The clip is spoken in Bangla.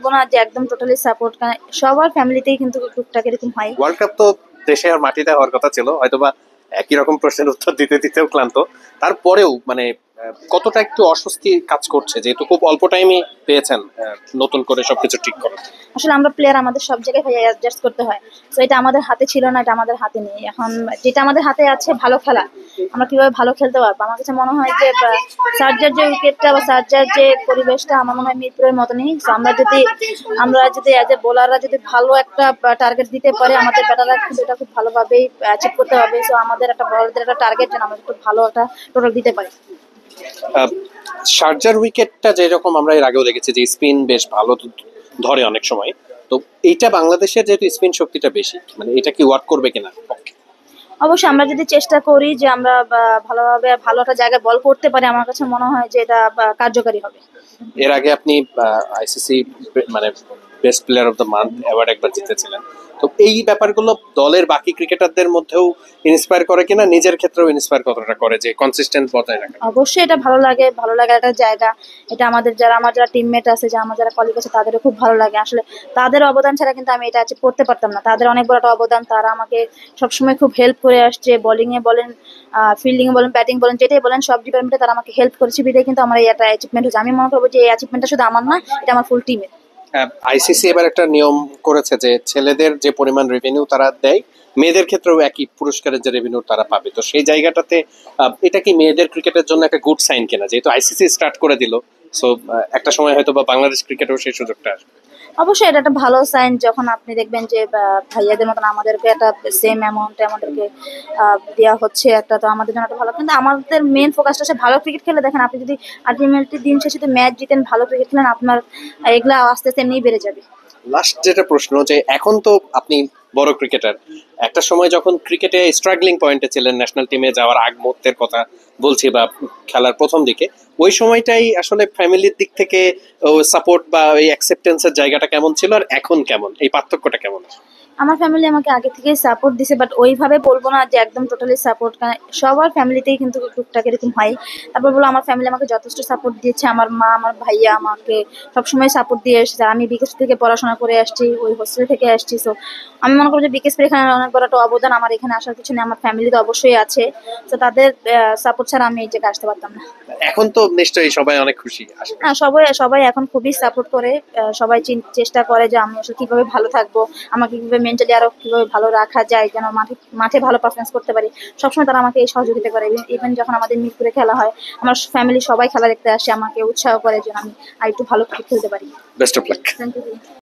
বলবো না যে একদম টোটালি সাপোর্ট, কারণ সবার ফ্যামিলিতেই কিন্তু টুকটাক এরকম হয়। ওয়ার্ল্ড কাপ তো দেশে আর মাটিতে হওয়ার কথা ছিল, হয়তোবা একই রকম প্রশ্নের উত্তর দিতে দিতেও ক্লান্ত। তারপরেও মানে কতটা একটু অস্বস্তি কাজ করছে, যেহেতু খুব অল্প টাইমে পেয়েছেন নতুন করে সবকিছু ঠিক করা। আসলে আমরা প্লেয়ার, আমাদের সব জায়গায় ভাই অ্যাডজাস্ট করতে হয়। তো এটা আমাদের হাতে ছিল না, এটা আমাদের হাতে নেই। এখন যেটা আমাদের হাতে আছে ভালো খেলা, আমরা কিভাবে ভালো খেলতে পারবো। আমার কাছে মনে হয় যে সার্জার যে উইকেটটা বা সার্জার যে পরিবেশটা আমার মনে হয় মিরপুরের মতনই। তো আমরা যদি অ্যাজ এ বোলাররা যদি ভালো একটা টার্গেট দিতে পারে, আমাদের ব্যাটাররা কিন্তু এটা খুব ভালোভাবেই অ্যাচিভ করতে পারবে। সো আমাদের একটা বড়দের একটা টার্গেট যেন আমরা একটু ভালো একটা টোটাল দিতে পারি। শারজার উইকেটটা যেরকম আমরা এর আগেও দেখেছি যে স্পিন বেশ ভালো ধরে অনেক সময়, তো এইটা বাংলাদেশের যেহেতু স্পিন শক্তিটা বেশি, মানে এটা কি ওয়ার্ক করবে কিনা? অবশ্যই আমরা যদি চেষ্টা করি যে আমরা ভালোভাবে ভালো একটা জায়গায় বল করতে পারি, আমার কাছে মনে হয় যে এটা কার্যকারী হবে। এর আগে আপনি আইসিসি মানে best player of the month award একবার জিতেছিলেন, তো এই ব্যাপারগুলো দলের বাকি ক্রিকেটারদের মধ্যেও ইন্সপায়ার করে কিনা, নিজের ক্ষেত্রেও ইন্সপায়ার কতটা করে যে কনসিস্টেন্ট বজায় রাখা? অবশ্যই এটা ভালো লাগে একটা জায়গা। এটা আমার যারা টিমমেট আছে, আমার যারা কলিগ আছে তাদেরও খুব ভালো লাগে। আসলে তাদের অবদান ছাড়া কিন্তু আমি এটা অ্যাচিভ করতে পারতাম না। তাদের অনেক বড় একটা অবদান, তারা আমাকে সবসময় খুব হেল্প করে আসছে। বোলিং এ বলেন, ফিল্ডিং এ বলেন, ব্যাটিং বলেন, যেটাই বলেন সব ডিপার্টমেন্টে তারা আমাকে হেল্প করেছে বিধায় কিন্তু আমার এই একটা অ্যাচিভমেন্ট হচ্ছে। আমি মনে করবো যে এই অ্যাচিভমেন্টটা শুধু আমার না, এটা আমার ফুল টিমের। আইসিসি এবার একটা নিয়ম করেছে যে ছেলেদের যে পরিমাণ রেভিনিউ তারা দেয়, মেয়েদের ক্ষেত্রেও একই পুরস্কারের যে রেভিনিউ তারা পাবে। তো সেই জায়গাটাতে এটা কি মেয়েদের ক্রিকেটের জন্য একটা গুড সাইন কিনা, যেহেতু আইসিসি স্টার্ট করে দিল? সো একটা সময় হয়তো বা বাংলাদেশ ক্রিকেটেও সেই সুযোগটা আসবে। অবশ্যই এটা একটা ভালো সাইন যখন আপনি দেখবেন যে ভাইয়াদের মতন আমাদেরকে একটা সেম অ্যামাউন্টে আমাদেরকে দেওয়া হচ্ছে একটা, তো আমাদের জন্য একটা ভালো। কিন্তু আমাদের মেন ফোকাসটা হচ্ছে ভালো ক্রিকেট খেলে। দেখেন আপনি যদি আলটিমেটলি দিন শেষে যদি ম্যাচ জিতেন, ভালো ক্রিকেট খেলেন, আপনার এগুলা আস্তে আস্তে এমনিই বেড়ে যাবে। লাস্ট যেটা প্রশ্ন, যে এখন তো আপনি বড় ক্রিকেটার, একটা সময় যখন ক্রিকেটে স্ট্রাগলিং পয়েন্টে ছিলেন, ন্যাশনাল টিমে যাওয়ার আগ মুহূর্তের কথা বলছি বা খেলার প্রথম দিকে, ওই সময়টাই আসলে ফ্যামিলির দিক থেকে সাপোর্ট বা ওই অ্যাকসেপ্টেন্সের জায়গাটা কেমন ছিল, আর এখন কেমন, এই পার্থক্যটা কেমন? আমার ফ্যামিলি আমাকে আগে থেকেই সাপোর্ট দিছে, বাট ওইভাবে বলবো না যে একদম টোটালি সাপোর্ট, কারণ সবার ফ্যামিলিতেই কিন্তু টুকটাক এরকম হয়। তারপর বলবো আমার ফ্যামিলি আমাকে যথেষ্ট সাপোর্ট দিয়েছে। আমার মা, আমার ভাইয়া আমাকে সবসময় সাপোর্ট দিয়ে এসেছে। আমি বিকেশ থেকে পড়াশোনা করে আসছি, ওই হোস্টেল থেকে আসছি। সো আমি মনে করবো যে বিকেএসপির এখানে অনেক বড় একটা অবদান। আমার এখানে আসার পিছনে আমার ফ্যামিলি তো অবশ্যই আছে। তো তাদের সাপোর্ট ছাড়া আমি এই জায়গায় আসতে পারতাম না। এখন তো নিশ্চয়ই সবাই অনেক খুশি আসবে। হ্যাঁ, সবাই সবাই এখন খুবই সাপোর্ট করে। সবাই চেষ্টা করে যে আমি আসলে কিভাবে ভালো থাকবো, আমাকে কিভাবে মেন্টালি আরো কিভাবে ভালো রাখা যায়, যেন মাঠে মাঠে ভালো পারফরমেন্স করতে পারি। সবসময় তারা আমাকে এই সহযোগিতা করে। ইভেন যখন আমাদের মিরপুরে খেলা হয়, আমার ফ্যামিলি সবাই খেলা দেখতে আসে, আমাকে উৎসাহ করে যেন আমি আর একটু ভালো ক্রিকেট খেলতে পারি। Best of luck. Thank you.